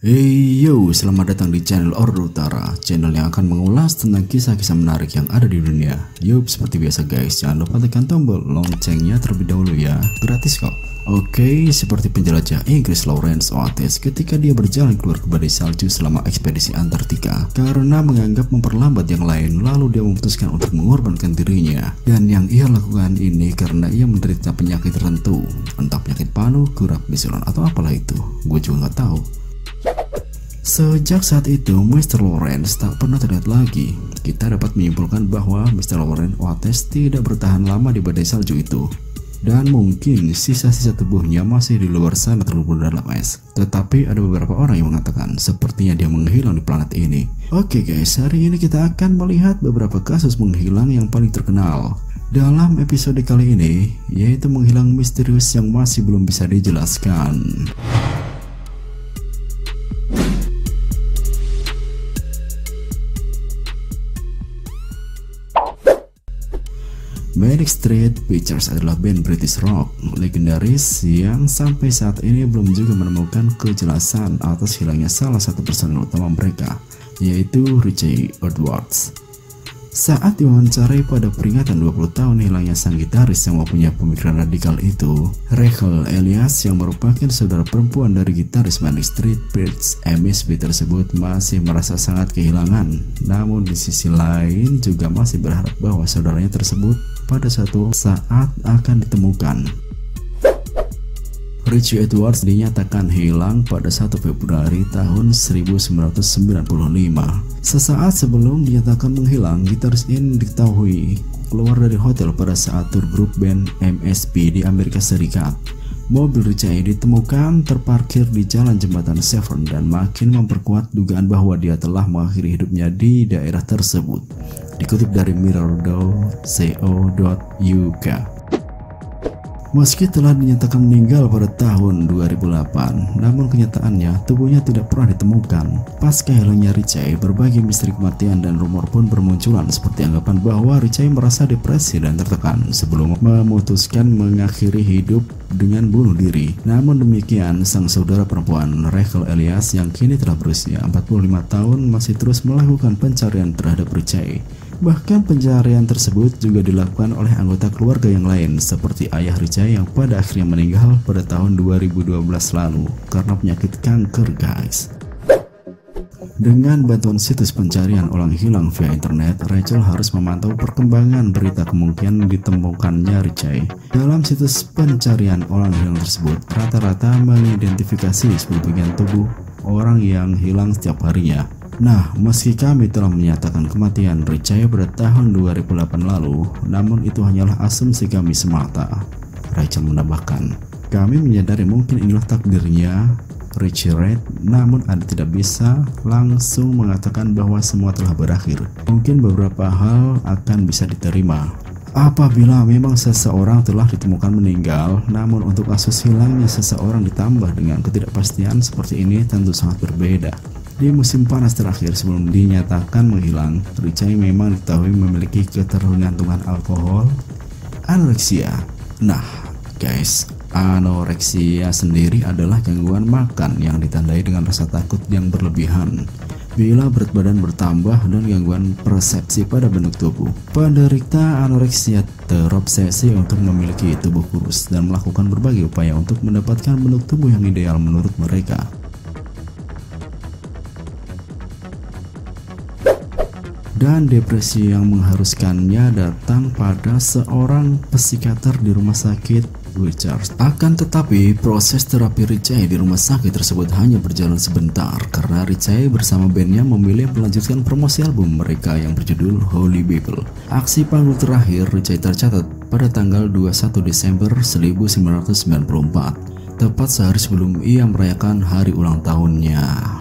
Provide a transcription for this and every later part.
Hey yo, selamat datang di channel Order Utara, channel yang akan mengulas tentang kisah-kisah menarik yang ada di dunia. Yup, seperti biasa guys, jangan lupa tekan tombol loncengnya terlebih dahulu ya, gratis kok. Oke, seperti penjelajah Inggris Lawrence Oates ketika dia berjalan keluar ke badai salju selama ekspedisi Antartika. Karena menganggap memperlambat yang lain, lalu dia memutuskan untuk mengorbankan dirinya. Dan yang ia lakukan ini karena ia menderita penyakit tertentu, entah penyakit paru, kurap, bisulon, atau apalah itu, gue juga nggak tahu. Sejak saat itu, Mr. Lawrence tak pernah terlihat lagi. Kita dapat menyimpulkan bahwa Mr. Lawrence Oates tidak bertahan lama di badai salju itu. Dan mungkin sisa-sisa tubuhnya masih di luar sana terlebur dalam es. Tetapi ada beberapa orang yang mengatakan sepertinya dia menghilang di planet ini. Oke guys, hari ini kita akan melihat beberapa kasus menghilang yang paling terkenal dalam episode kali ini, yaitu menghilang misterius yang masih belum bisa dijelaskan. Manic Street Preachers adalah band British rock legendaris yang sampai saat ini belum juga menemukan kejelasan atas hilangnya salah satu personel utama mereka, yaitu Richie Edwards. Saat diwawancarai pada peringatan 20 tahun hilangnya sang gitaris yang mempunyai pemikiran radikal itu, Rachel Elias yang merupakan saudara perempuan dari gitaris Manic Street Preachers MSB tersebut masih merasa sangat kehilangan. Namun di sisi lain juga masih berharap bahwa saudaranya tersebut pada suatu saat akan ditemukan. Richie Edwards dinyatakan hilang pada 1 Februari tahun 1995. Sesaat sebelum dinyatakan menghilang, gitaris ini diketahui keluar dari hotel pada saat tur grup band MSB di Amerika Serikat. Mobil Richie ditemukan terparkir di jalan jembatan Severn dan makin memperkuat dugaan bahwa dia telah mengakhiri hidupnya di daerah tersebut. Dikutip dari mirror.co.uk. Meski telah dinyatakan meninggal pada tahun 2008, namun kenyataannya tubuhnya tidak pernah ditemukan. Pasca hilangnya Richie, berbagai misteri kematian dan rumor pun bermunculan seperti anggapan bahwa Richie merasa depresi dan tertekan sebelum memutuskan mengakhiri hidup dengan bunuh diri. Namun demikian, sang saudara perempuan Rachel Elias yang kini telah berusia 45 tahun masih terus melakukan pencarian terhadap Richie. Bahkan pencarian tersebut juga dilakukan oleh anggota keluarga yang lain seperti ayah Richie yang pada akhirnya meninggal pada tahun 2012 lalu karena penyakit kanker guys. Dengan bantuan situs pencarian orang hilang via internet, Rachel harus memantau perkembangan berita kemungkinan ditemukannya Richie. Dalam situs pencarian orang hilang tersebut, rata-rata mengidentifikasi 10 bagian tubuh orang yang hilang setiap harinya. Nah, meski kami telah menyatakan kematian Richie pada tahun 2008 lalu, namun itu hanyalah asumsi kami semata. Rachel menambahkan, kami menyadari mungkin inilah takdirnya Richie Reid, namun Anda tidak bisa langsung mengatakan bahwa semua telah berakhir. Mungkin beberapa hal akan bisa diterima apabila memang seseorang telah ditemukan meninggal, namun untuk kasus hilangnya seseorang ditambah dengan ketidakpastian seperti ini tentu sangat berbeda. Di musim panas terakhir sebelum dinyatakan menghilang, Richie memang diketahui memiliki ketergantungan alkohol, anoreksia. Nah guys, anoreksia sendiri adalah gangguan makan yang ditandai dengan rasa takut yang berlebihan bila berat badan bertambah dan gangguan persepsi pada bentuk tubuh. Penderita anoreksia terobsesi untuk memiliki tubuh kurus dan melakukan berbagai upaya untuk mendapatkan bentuk tubuh yang ideal menurut mereka. Dan depresi yang mengharuskannya datang pada seorang psikiater di rumah sakit Richards. Akan tetapi proses terapi Richie di rumah sakit tersebut hanya berjalan sebentar karena Richie bersama bandnya memilih melanjutkan promosi album mereka yang berjudul Holy Bible. Aksi panggung terakhir Richie tercatat pada tanggal 21 Desember 1994, tepat sehari sebelum ia merayakan hari ulang tahunnya.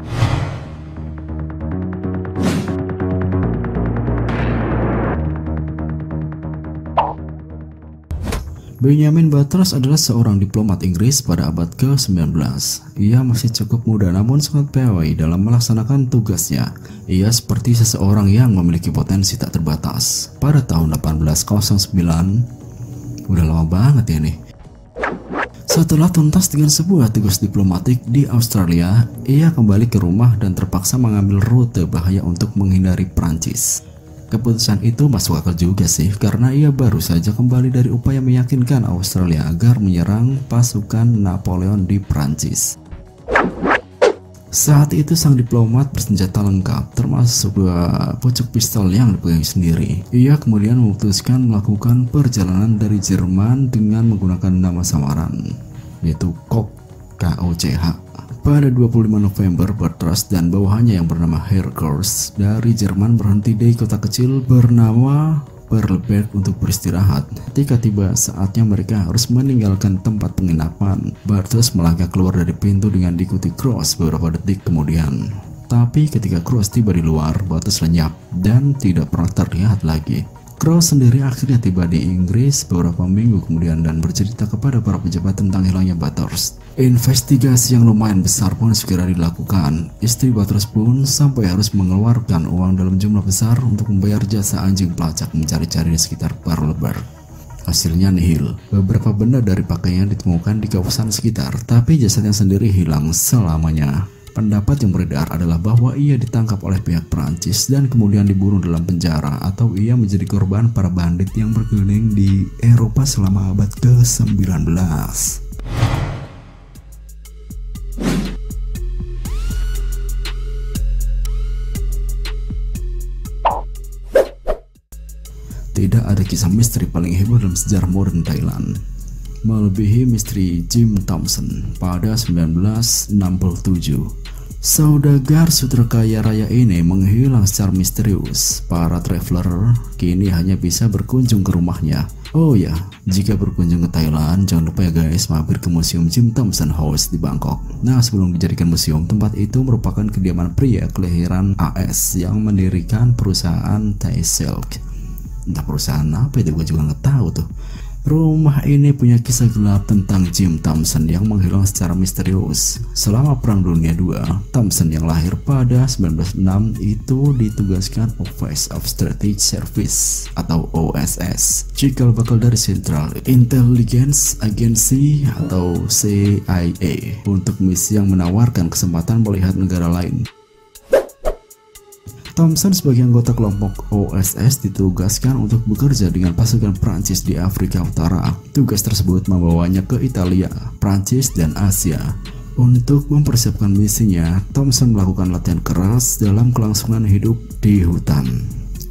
Benjamin Butters adalah seorang diplomat Inggris pada abad ke-19. Ia masih cukup muda namun sangat piawai dalam melaksanakan tugasnya. Ia seperti seseorang yang memiliki potensi tak terbatas. Pada tahun 1809, udah lama banget ya nih. Setelah tuntas dengan sebuah tugas diplomatik di Australia, ia kembali ke rumah dan terpaksa mengambil rute bahaya untuk menghindari Prancis. Keputusan itu masuk akal juga sih, karena ia baru saja kembali dari upaya meyakinkan Australia agar menyerang pasukan Napoleon di Prancis. Saat itu sang diplomat bersenjata lengkap, termasuk sebuah pucuk pistol yang dipegang sendiri. Ia kemudian memutuskan melakukan perjalanan dari Jerman dengan menggunakan nama samaran, yaitu Koch, K-O-C-H. Pada 25 November, Bartras dan bawahannya yang bernama Herkurs dari Jerman berhenti di kota kecil bernama Perleberg untuk beristirahat. Ketika tiba saatnya mereka harus meninggalkan tempat penginapan, Bartels melangkah keluar dari pintu dengan diikuti Cross beberapa detik kemudian. Tapi ketika Cross tiba di luar, Bartels lenyap dan tidak pernah terlihat lagi. Cross sendiri akhirnya tiba di Inggris beberapa minggu kemudian dan bercerita kepada para pejabat tentang hilangnya Bartels. Investigasi yang lumayan besar pun segera dilakukan. Istri Bartels pun sampai harus mengeluarkan uang dalam jumlah besar untuk membayar jasa anjing pelacak mencari-cari di sekitar Perleberg. Hasilnya nihil. Beberapa benda dari pakaian ditemukan di kawasan sekitar, tapi jasadnya sendiri hilang selamanya. Pendapat yang beredar adalah bahwa ia ditangkap oleh pihak Prancis dan kemudian dibunuh dalam penjara, atau ia menjadi korban para bandit yang berkeliling di Eropa selama abad ke-19. Tidak ada kisah misteri paling heboh dalam sejarah modern Thailand, melebihi misteri Jim Thompson pada 1967. Saudagar sutra kaya raya ini menghilang secara misterius. Para traveler kini hanya bisa berkunjung ke rumahnya. Oh ya, jika berkunjung ke Thailand, jangan lupa ya guys, mampir ke Museum Jim Thompson House di Bangkok. Nah, sebelum dijadikan museum, tempat itu merupakan kediaman pria kelahiran AS yang mendirikan perusahaan Thai Silk. Entah perusahaan apa itu, gue juga nggak tahu tuh. Rumah ini punya kisah gelap tentang Jim Thompson yang menghilang secara misterius. Selama Perang Dunia II, Thompson yang lahir pada 1906 itu ditugaskan Office of Strategic Service atau OSS, cikal bakal dari Central Intelligence Agency atau CIA, untuk misi yang menawarkan kesempatan melihat negara lain. Thompson sebagai anggota kelompok OSS ditugaskan untuk bekerja dengan pasukan Prancis di Afrika Utara. Tugas tersebut membawanya ke Italia, Prancis, dan Asia. Untuk mempersiapkan misinya, Thompson melakukan latihan keras dalam kelangsungan hidup di hutan.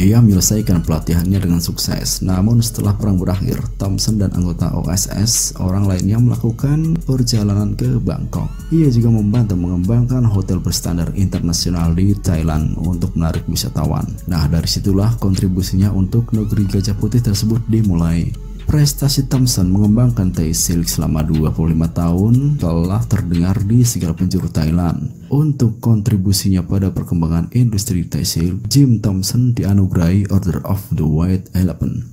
Ia menyelesaikan pelatihannya dengan sukses. Namun setelah perang berakhir, Thompson dan anggota OSS orang lainnya melakukan perjalanan ke Bangkok. Ia juga membantu mengembangkan hotel berstandar internasional di Thailand untuk menarik wisatawan. Nah, dari situlah kontribusinya untuk negeri Gajah Putih tersebut dimulai. Prestasi Thompson mengembangkan Thai Silk selama 25 tahun telah terdengar di segala penjuru Thailand. Untuk kontribusinya pada perkembangan industri Thai Silk, Jim Thompson dianugerahi Order of the White Elephant.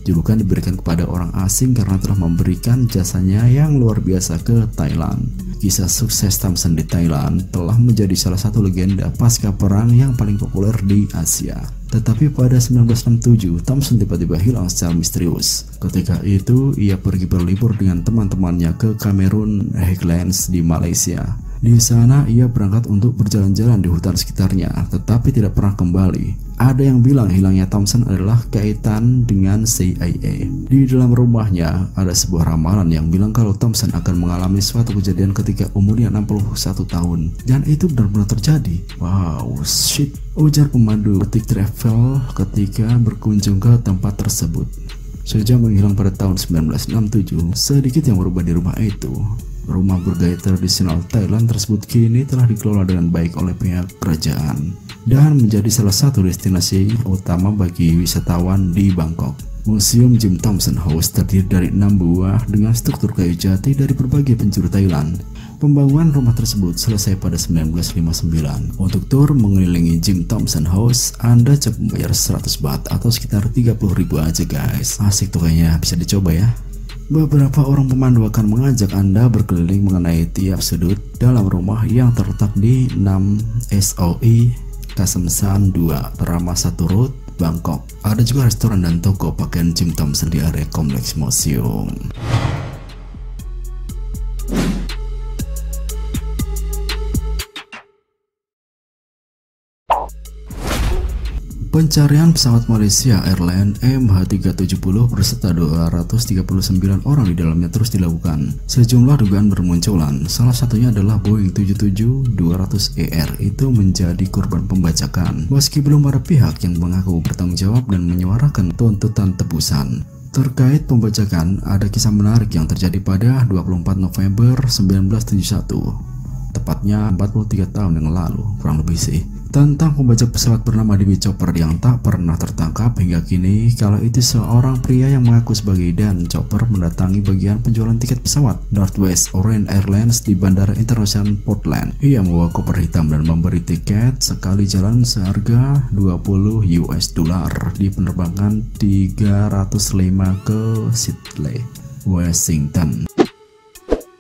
Julukan diberikan kepada orang asing karena telah memberikan jasanya yang luar biasa ke Thailand. Kisah sukses Thompson di Thailand telah menjadi salah satu legenda pasca perang yang paling populer di Asia. Tetapi pada 1967, Thompson tiba-tiba hilang secara misterius. Ketika itu, ia pergi berlibur dengan teman-temannya ke Cameron Highlands di Malaysia. Di sana ia berangkat untuk berjalan-jalan di hutan sekitarnya, tetapi tidak pernah kembali. Ada yang bilang hilangnya Thompson adalah kaitan dengan CIA. Di dalam rumahnya ada sebuah ramalan yang bilang kalau Thompson akan mengalami suatu kejadian ketika umurnya 61 tahun. Dan itu benar-benar terjadi. Wow, shit, ujar pemandu petik travel ketika berkunjung ke tempat tersebut. Sejak menghilang pada tahun 1967, sedikit yang berubah di rumah itu. Rumah bergaya tradisional Thailand tersebut kini telah dikelola dengan baik oleh pihak kerajaan dan menjadi salah satu destinasi utama bagi wisatawan di Bangkok. Museum Jim Thompson House terdiri dari 6 buah dengan struktur kayu jati dari berbagai penjuru Thailand. Pembangunan rumah tersebut selesai pada 1959. Untuk tur mengelilingi Jim Thompson House, Anda cukup membayar 100 baht atau sekitar 30.000 aja guys. Asik tuh kayaknya, bisa dicoba ya. Beberapa orang pemandu akan mengajak Anda berkeliling mengenai tiap sudut dalam rumah yang terletak di 6 SOE Kasemsan 2 Terama 1 Road, Bangkok. Ada juga restoran dan toko pakaian Jim Thompson di area kompleks museum. Pencarian pesawat Malaysia Airlines MH370 berserta 239 orang di dalamnya terus dilakukan. Sejumlah dugaan bermunculan, salah satunya adalah Boeing 77200ER itu menjadi korban pembajakan. Meski belum ada pihak yang mengaku bertanggung jawab dan menyuarakan tuntutan tebusan. Terkait pembajakan, ada kisah menarik yang terjadi pada 24 November 1971. Tepatnya 43 tahun yang lalu, kurang lebih sih. Tentang pembajak pesawat bernama DB Chopper yang tak pernah tertangkap hingga kini. Kalau itu seorang pria yang mengaku sebagai Dan Chopper mendatangi bagian penjualan tiket pesawat Northwest Orient Airlines di Bandara Internasional Portland. Ia membawa koper hitam dan memberi tiket sekali jalan seharga $20 di penerbangan 305 ke Seattle, Washington.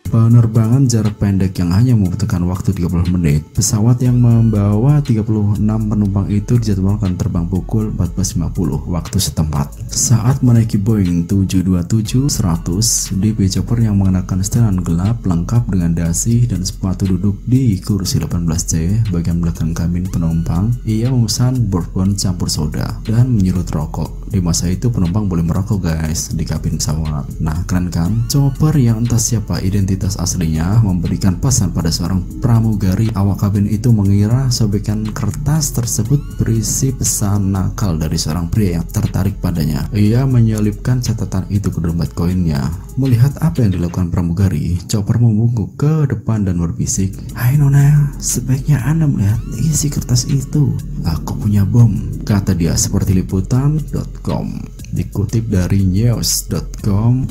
Penerbangan jarak pendek yang hanya membutuhkan waktu 30 menit. Pesawat yang membawa 36 penumpang itu dijadwalkan terbang pukul 14.50 waktu setempat. Saat menaiki Boeing 727-100, DB Chopper yang mengenakan setelan gelap lengkap dengan dasi dan sepatu duduk di kursi 18C bagian belakang kabin penumpang. Ia memesan bourbon campur soda dan menyurut rokok. Di masa itu penumpang boleh merokok guys di kabin pesawat. Nah keren kan? Chopper yang entah siapa identitas aslinya memberikan pesan pada seorang pramugari. Awak kabin itu mengira sobekan kertas tersebut berisi pesan nakal dari seorang pria yang tertarik padanya. Ia menyelipkan catatan itu ke dompet koinnya. Melihat apa yang dilakukan pramugari, Chopper membungkuk ke depan dan berbisik, "Hai Nona, sebaiknya Anda melihat isi kertas itu. Aku punya bom," kata dia seperti liputan.com. Dikutip dari news.com.au.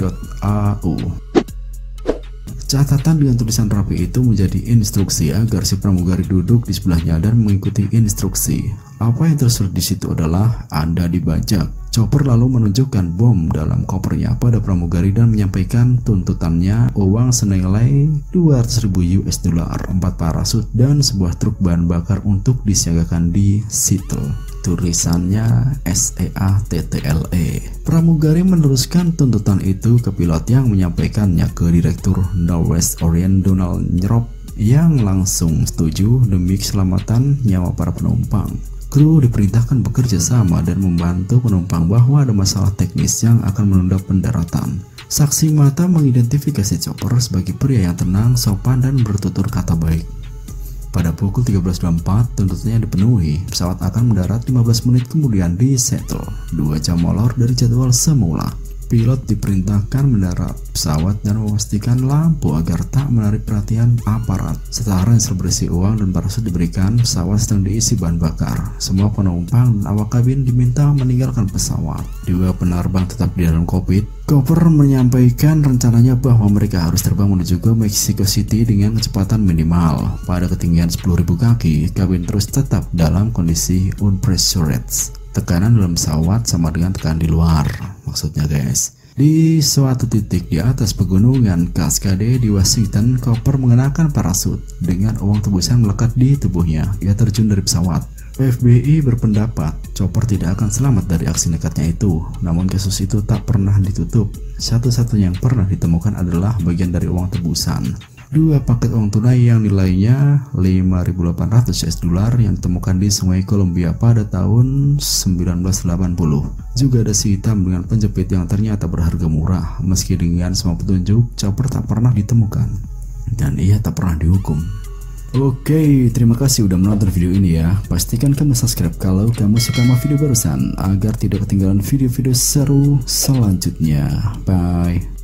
Catatan dengan tulisan rapi itu menjadi instruksi agar si pramugari duduk di sebelahnya dan mengikuti instruksi. Apa yang tersurat di situ adalah Anda dibajak. Chopper lalu menunjukkan bom dalam kopernya pada pramugari dan menyampaikan tuntutannya uang senilai $200.000, 4 parasut dan sebuah truk bahan bakar untuk disiagakan di Seattle. Tulisannya SEATTLE. Pramugari meneruskan tuntutan itu ke pilot yang menyampaikannya ke Direktur Northwest Orient Donald Nyrop yang langsung setuju demi keselamatan nyawa para penumpang. Kru diperintahkan bekerja sama dan membantu penumpang bahwa ada masalah teknis yang akan menunda pendaratan. Saksi mata mengidentifikasi Chopper sebagai pria yang tenang, sopan, dan bertutur kata baik. Pada pukul 13.24 tuntutannya dipenuhi. Pesawat akan mendarat 15 menit kemudian di Seattle, 2 jam molor dari jadwal semula. Pilot diperintahkan mendarat pesawat dan memastikan lampu agar tak menarik perhatian aparat. Setelah ransel berisi uang dan parasut diberikan, pesawat sedang diisi bahan bakar. Semua penumpang dan awak kabin diminta meninggalkan pesawat. Dua penerbang tetap di dalam kokpit. Chopper menyampaikan rencananya bahwa mereka harus terbang menuju ke Mexico City dengan kecepatan minimal. Pada ketinggian 10.000 kaki, kabin terus tetap dalam kondisi unpressurized. Tekanan dalam pesawat sama dengan tekanan di luar, maksudnya guys. Di suatu titik di atas pegunungan Cascade di Washington, Chopper mengenakan parasut. Dengan uang tebusan melekat di tubuhnya, ia terjun dari pesawat. FBI berpendapat Chopper tidak akan selamat dari aksi nekatnya itu. Namun kasus itu tak pernah ditutup. Satu-satunya yang pernah ditemukan adalah bagian dari uang tebusan. 2 paket uang tunai yang nilainya $5.800 yang ditemukan di Sungai Columbia pada tahun 1980. Juga ada si hitam dengan penjepit yang ternyata berharga murah. Meski dengan semua petunjuk, Chopper tak pernah ditemukan dan ia tak pernah dihukum. Oke, terima kasih udah menonton video ini ya. Pastikan kamu subscribe kalau kamu suka sama video barusan agar tidak ketinggalan video-video seru selanjutnya. Bye.